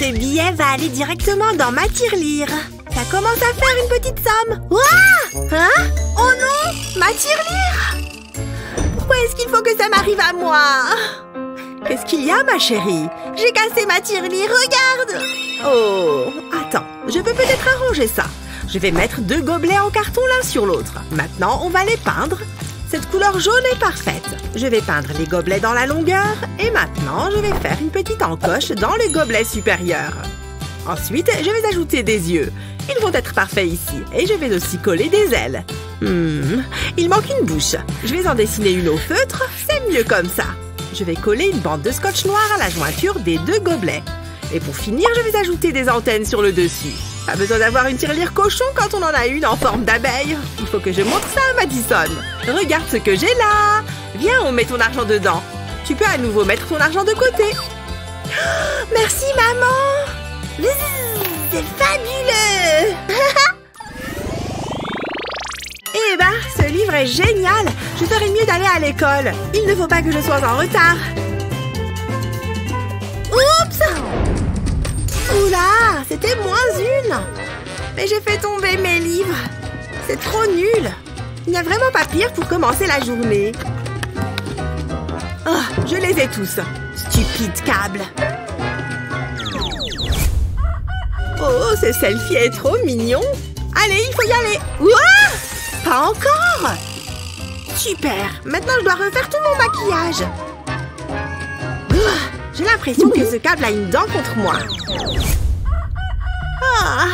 Ce billet va aller directement dans ma tirelire. Ça commence à faire une petite somme. Ouah! Hein? Oh non! Ma tirelire! Pourquoi est-ce qu'il faut que ça m'arrive à moi? Qu'est-ce qu'il y a, ma chérie? J'ai cassé ma tirelire, regarde! Oh, attends, je peux peut-être arranger ça. Je vais mettre 2 gobelets en carton l'un sur l'autre. Maintenant, on va les peindre. Cette couleur jaune est parfaite. Je vais peindre les gobelets dans la longueur. Et maintenant, je vais faire une petite encoche dans le gobelet supérieur. Ensuite, je vais ajouter des yeux. Ils vont être parfaits ici. Et je vais aussi coller des ailes. Il manque une bouche. Je vais en dessiner une au feutre. C'est mieux comme ça. Je vais coller une bande de scotch noir à la jointure des 2 gobelets. Et pour finir, je vais ajouter des antennes sur le dessus. Pas besoin d'avoir une tirelire cochon quand on en a une en forme d'abeille. Il faut que je montre ça à Madison. Regarde ce que j'ai là. Viens, on met ton argent dedans. Tu peux à nouveau mettre ton argent de côté. Oh, merci, maman. C'est fabuleux. Eh ben, ce livre est génial. Je ferais mieux d'aller à l'école. Il ne faut pas que je sois en retard. Oups! Oula, c'était -1. Mais j'ai fait tomber mes livres. C'est trop nul. Il n'y a vraiment pas pire pour commencer la journée. Oh, je les ai tous. Stupide câble. Oh, ce selfie est trop mignon. Allez, il faut y aller. Ouah! Pas encore! Super. Maintenant, je dois refaire tout mon maquillage. J'ai l'impression que ce câble a une dent contre moi. Ah,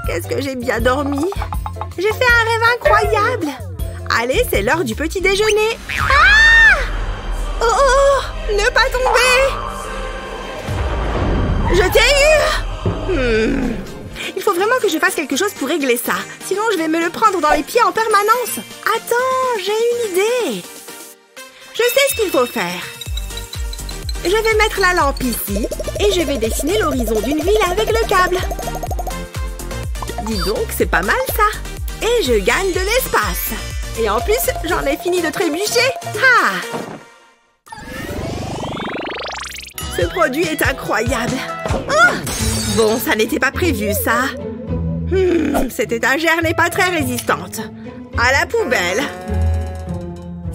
qu'est-ce que j'ai bien dormi. J'ai fait un rêve incroyable. Allez, c'est l'heure du petit déjeuner. Ah! Oh, oh, ne pas tomber. Je t'ai eu. Il faut vraiment que je fasse quelque chose pour régler ça. Sinon, je vais me le prendre dans les pieds en permanence. Attends, j'ai une idée. Je sais ce qu'il faut faire. Je vais mettre la lampe ici et je vais dessiner l'horizon d'une ville avec le câble. Dis donc, c'est pas mal ça. Et je gagne de l'espace. Et en plus, j'en ai fini de trébucher. Ah! Ce produit est incroyable. Oh! Bon, ça n'était pas prévu, ça. Cette étagère n'est pas très résistante. À la poubelle.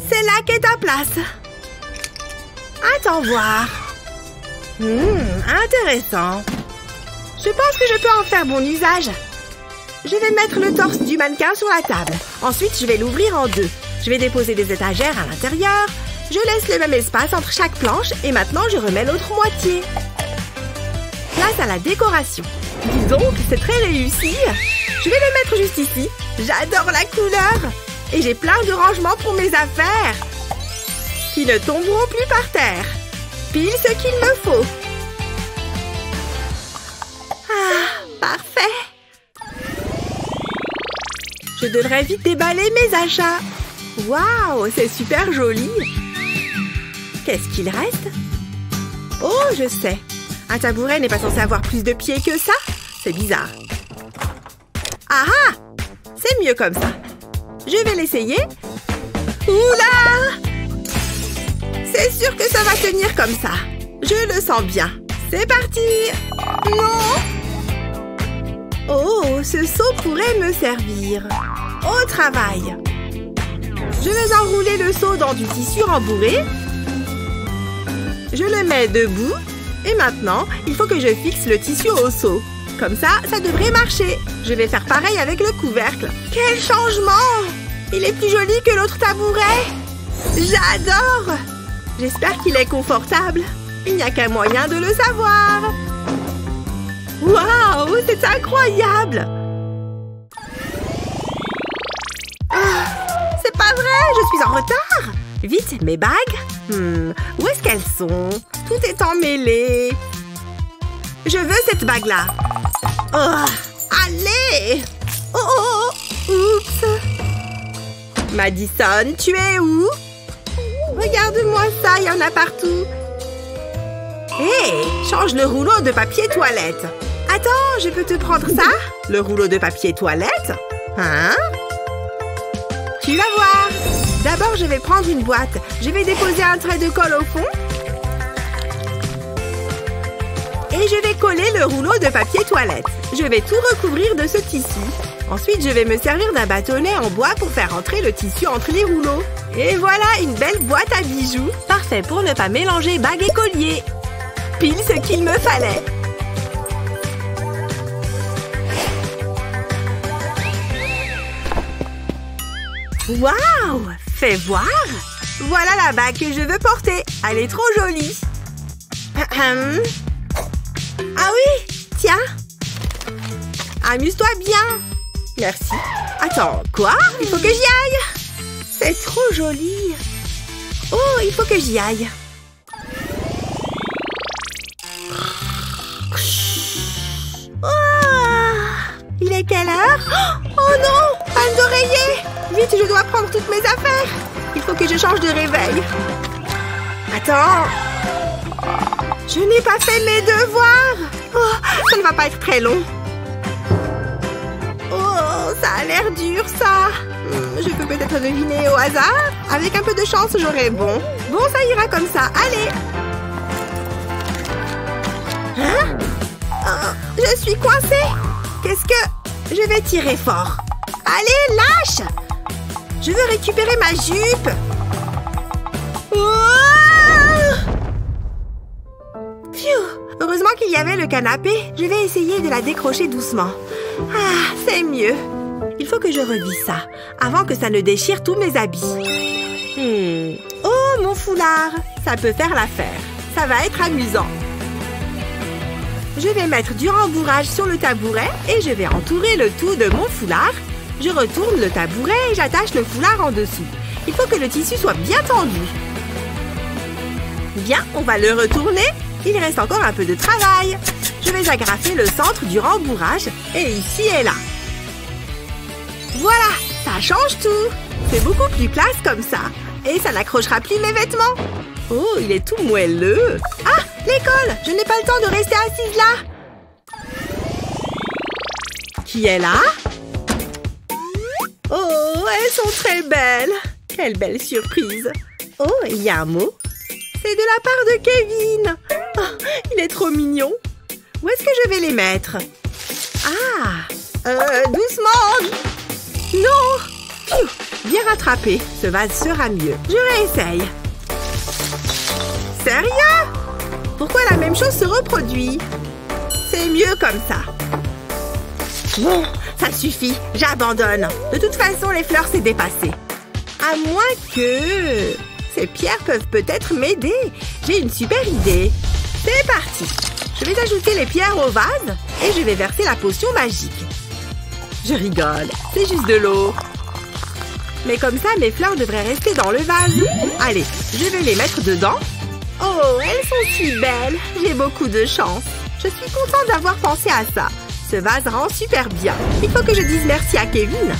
C'est là qu'est ta place. Attends voir. Intéressant. Je pense que je peux en faire bon usage. Je vais mettre le torse du mannequin sur la table. Ensuite, je vais l'ouvrir en 2. Je vais déposer des étagères à l'intérieur. Je laisse le même espace entre chaque planche et maintenant, je remets l'autre moitié. Place à la décoration. Dis donc, c'est très réussi. Je vais le mettre juste ici. J'adore la couleur. Et j'ai plein de rangements pour mes affaires qui ne tomberont plus par terre. Pile ce qu'il me faut. Ah, parfait. Je devrais vite déballer mes achats. Waouh, c'est super joli. Qu'est-ce qu'il reste? Oh, je sais. Un tabouret n'est pas censé avoir plus de pieds que ça? C'est bizarre. Ah ah! C'est mieux comme ça. Je vais l'essayer. Oula! C'est sûr que ça va tenir comme ça. Je le sens bien. C'est parti! Non! Oh, ce seau pourrait me servir. Au travail. Je vais enrouler le seau dans du tissu rembourré. Je le mets debout. Et maintenant, il faut que je fixe le tissu au seau. Comme ça, ça devrait marcher. Je vais faire pareil avec le couvercle. Quel changement! Il est plus joli que l'autre tabouret. J'adore! J'espère qu'il est confortable. Il n'y a qu'un moyen de le savoir. Waouh, c'est incroyable! C'est pas vrai, je suis en retard! Vite, mes bagues! Où est-ce qu'elles sont? Tout est emmêlé. Je veux cette bague-là. Oh, allez! Oh, oh, oh! Oups! Madison, tu es où? Regarde-moi ça, il y en a partout. Hé, change le rouleau de papier toilette. Attends, je peux te prendre ça? Le rouleau de papier toilette? Hein? Tu vas voir. D'abord, je vais prendre une boîte. Je vais déposer un trait de colle au fond. Et je vais coller le rouleau de papier toilette. Je vais tout recouvrir de ce tissu. Ensuite, je vais me servir d'un bâtonnet en bois pour faire entrer le tissu entre les rouleaux. Et voilà une belle boîte à bijoux. Parfait pour ne pas mélanger bague et collier. Pile ce qu'il me fallait. Waouh! Fais voir! Voilà la bague que je veux porter. Elle est trop jolie. Ah oui! Tiens! Amuse-toi bien! Merci. Attends, quoi? Il faut que j'y aille! C'est trop joli! Oh, il faut que j'y aille! Oh, il est quelle heure? Oh non! Panne d'oreiller! Vite, je dois prendre toutes mes affaires! Il faut que je change de réveil. Attends! Je n'ai pas fait mes devoirs! Oh, ça ne va pas être très long. Oh, ça a l'air dur, ça! Je peux peut-être deviner au hasard? Avec un peu de chance, j'aurai bon. Bon, ça ira comme ça. Allez! Hein? Oh, je suis coincée! Qu'est-ce que... Je vais tirer fort. Allez, lâche! Je veux récupérer ma jupe! Phew! Heureusement qu'il y avait le canapé. Je vais essayer de la décrocher doucement. Ah, c'est mieux. Il faut que je revisse ça, avant que ça ne déchire tous mes habits. Oh, mon foulard! Ça peut faire l'affaire. Ça va être amusant. Je vais mettre du rembourrage sur le tabouret et je vais entourer le tout de mon foulard. Je retourne le tabouret et j'attache le foulard en dessous. Il faut que le tissu soit bien tendu. Bien, on va le retourner. Il reste encore un peu de travail. Je vais agrafer le centre du rembourrage et ici et là. Voilà, ça change tout. C'est beaucoup plus classe comme ça. Et ça n'accrochera plus mes vêtements. Oh, il est tout moelleux. Ah, l'école! Je n'ai pas le temps de rester assise là. Qui est là? Oh, elles sont très belles. Quelle belle surprise. Oh, il y a un mot. C'est de la part de Kevin. Oh, il est trop mignon. Où est-ce que je vais les mettre? Ah, doucement. Non. Pfiou, bien rattrapé. Ce vase sera mieux. Je réessaye. Sérieux? Pourquoi la même chose se reproduit? C'est mieux comme ça. Bon, ça suffit. J'abandonne. De toute façon, les fleurs, c'est dépassé. À moins que... Ces pierres peuvent peut-être m'aider. J'ai une super idée. C'est parti. Je vais ajouter les pierres au vase et je vais verser la potion magique. Je rigole. C'est juste de l'eau. Mais comme ça, mes fleurs devraient rester dans le vase. Allez, je vais les mettre dedans. Oh, elles sont si belles. J'ai beaucoup de chance. Je suis contente d'avoir pensé à ça. Ce vase rend super bien. Il faut que je dise merci à Kevin.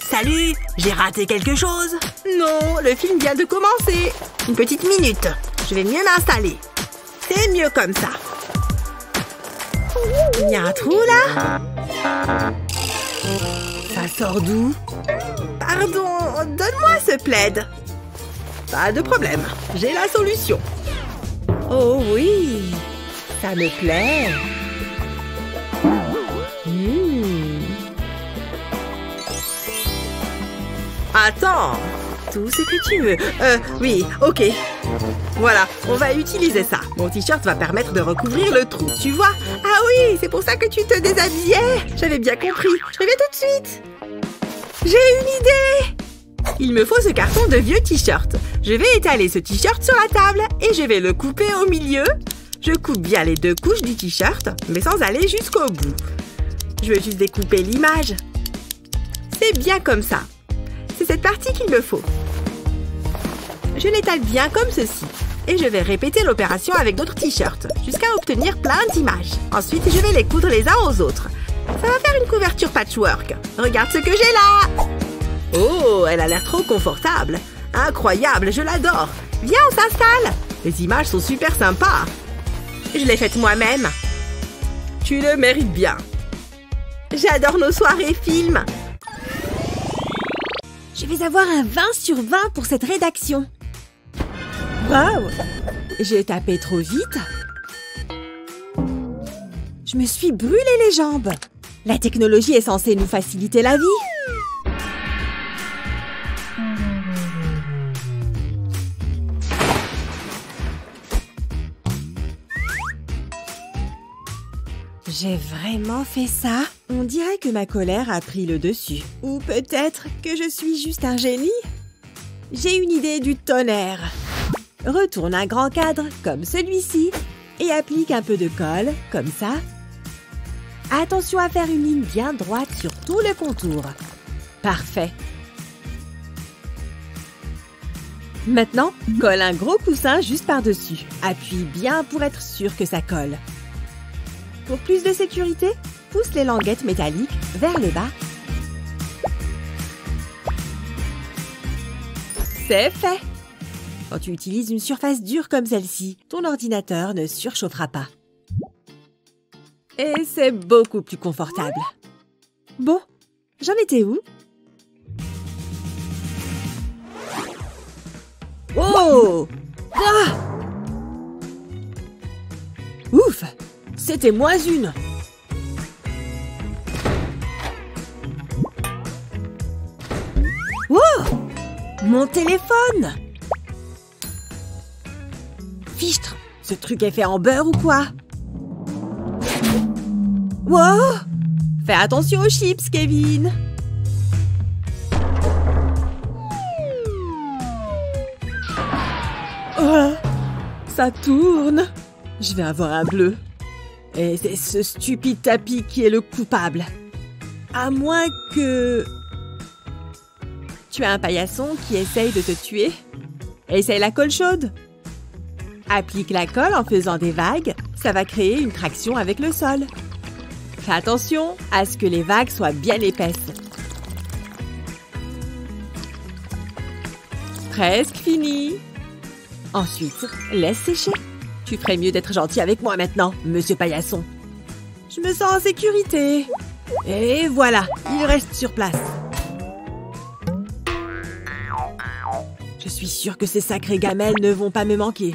Salut, j'ai raté quelque chose? Non, le film vient de commencer. Une petite minute. Je vais mieux m'installer. C'est mieux comme ça. Il y a un trou là? Ça sort d'où? Pardon, donne-moi ce plaid. Pas de problème, j'ai la solution. Oh oui, ça me plaît. Attends, tout ce que tu veux. Oui, ok. Voilà, on va utiliser ça. Mon t-shirt va permettre de recouvrir le trou, tu vois? Ah oui, c'est pour ça que tu te déshabillais. J'avais bien compris. Je reviens tout de suite. J'ai une idée. Il me faut ce carton de vieux t-shirt. Je vais étaler ce t-shirt sur la table et je vais le couper au milieu. Je coupe bien les deux couches du t-shirt, mais sans aller jusqu'au bout. Je veux juste découper l'image. C'est bien comme ça. C'est cette partie qu'il me faut. Je l'étale bien comme ceci. Et je vais répéter l'opération avec d'autres t-shirts, jusqu'à obtenir plein d'images. Ensuite, je vais les coudre les uns aux autres. Ça va faire une couverture patchwork. Regarde ce que j'ai là! Oh, elle a l'air trop confortable. Incroyable, je l'adore. Viens, on s'installe. Les images sont super sympas. Je l'ai faite moi-même. Tu le mérites bien. J'adore nos soirées films. Je vais avoir un 20 sur 20 pour cette rédaction. Wow! J'ai tapé trop vite. Je me suis brûlé les jambes. La technologie est censée nous faciliter la vie. J'ai vraiment fait ça? On dirait que ma colère a pris le dessus. Ou peut-être que je suis juste un génie? J'ai une idée du tonnerre. Retourne un grand cadre, comme celui-ci, et applique un peu de colle, comme ça. Attention à faire une ligne bien droite sur tout le contour. Parfait. Maintenant, colle un gros coussin juste par-dessus. Appuie bien pour être sûr que ça colle. Pour plus de sécurité, pousse les languettes métalliques vers le bas. C'est fait! Quand tu utilises une surface dure comme celle-ci, ton ordinateur ne surchauffera pas. Et c'est beaucoup plus confortable. Bon, j'en étais où? Oh! Ah! Ouf! C'était moins une! Oh! Mon téléphone! Fichtre! Ce truc est fait en beurre ou quoi? Wow! Fais attention aux chips, Kevin! Oh! Ça tourne! Je vais avoir un bleu. Et c'est ce stupide tapis qui est le coupable. À moins que... Tu as un paillasson qui essaye de te tuer. Essaye la colle chaude. Applique la colle en faisant des vagues. Ça va créer une traction avec le sol. Fais attention à ce que les vagues soient bien épaisses. Presque fini. Ensuite, laisse sécher. Tu ferais mieux d'être gentil avec moi maintenant, monsieur paillasson. Je me sens en sécurité. Et voilà, il reste sur place. Je suis sûre que ces sacrées gamelles ne vont pas me manquer.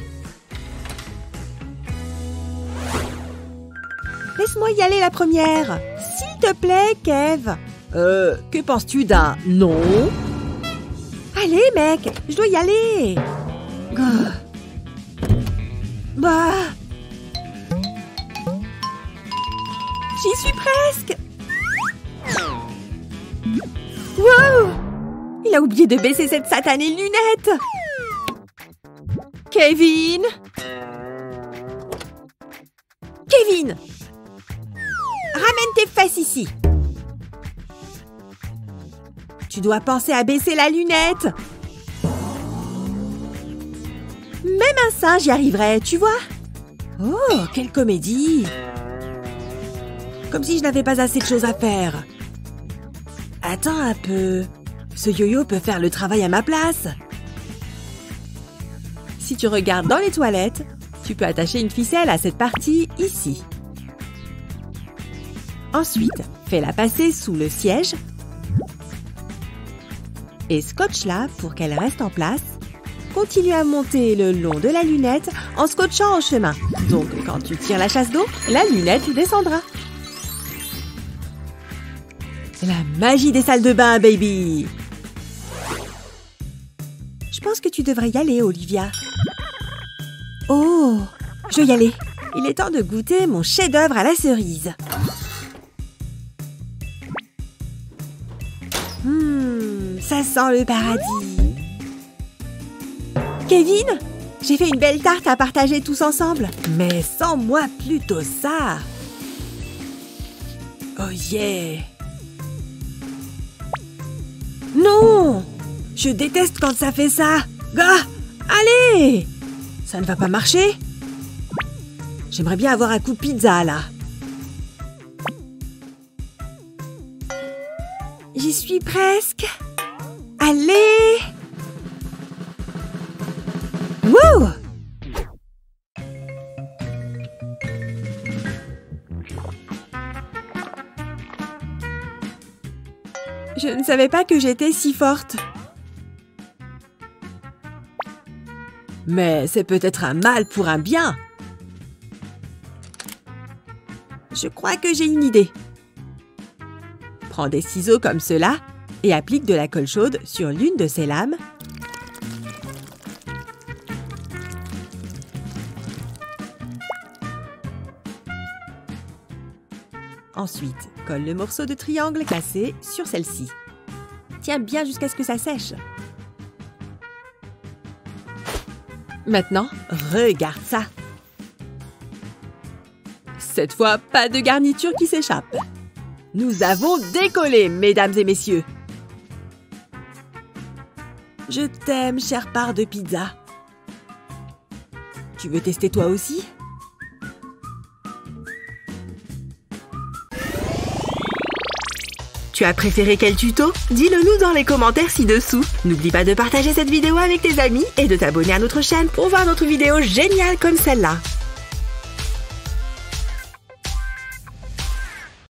Laisse-moi y aller la première. S'il te plaît, Kev. Que penses-tu d'un non? Allez, mec, je dois y aller. Bah. J'y suis presque. Wow! Il a oublié de baisser cette satanée lunette. Kevin! Kevin! Ramène tes fesses ici. Tu dois penser à baisser la lunette. Même un singe y arriverait, tu vois? Oh, quelle comédie! Comme si je n'avais pas assez de choses à faire. Attends un peu. Ce yo-yo peut faire le travail à ma place. Si tu regardes dans les toilettes, tu peux attacher une ficelle à cette partie ici. Ensuite, fais-la passer sous le siège et scotche-la pour qu'elle reste en place. Continue à monter le long de la lunette en scotchant en chemin. Donc, quand tu tires la chasse d'eau, la lunette descendra. La magie des salles de bain, baby! Je pense que tu devrais y aller, Olivia. Oh, je vais y aller. Il est temps de goûter mon chef-d'œuvre à la cerise. Ça sent le paradis. Kevin, j'ai fait une belle tarte à partager tous ensemble. Mais sans moi plutôt ça. Oh yeah. Non! Je déteste quand ça fait ça. Ah, allez! Ça ne va pas marcher? J'aimerais bien avoir un coup de pizza, là. J'y suis presque. Allez! Wouh! Je ne savais pas que j'étais si forte. Mais c'est peut-être un mal pour un bien. Je crois que j'ai une idée. Prends des ciseaux comme cela et applique de la colle chaude sur l'une de ces lames. Ensuite, colle le morceau de triangle cassé sur celle-ci. Tiens bien jusqu'à ce que ça sèche. Maintenant, regarde ça. Cette fois, pas de garniture qui s'échappe. Nous avons décollé, mesdames et messieurs. Je t'aime, chère part de pizza. Tu veux tester toi aussi? Tu as préféré quel tuto? Dis-le nous dans les commentaires ci-dessous. N'oublie pas de partager cette vidéo avec tes amis et de t'abonner à notre chaîne pour voir d'autres vidéos géniales comme celle-là.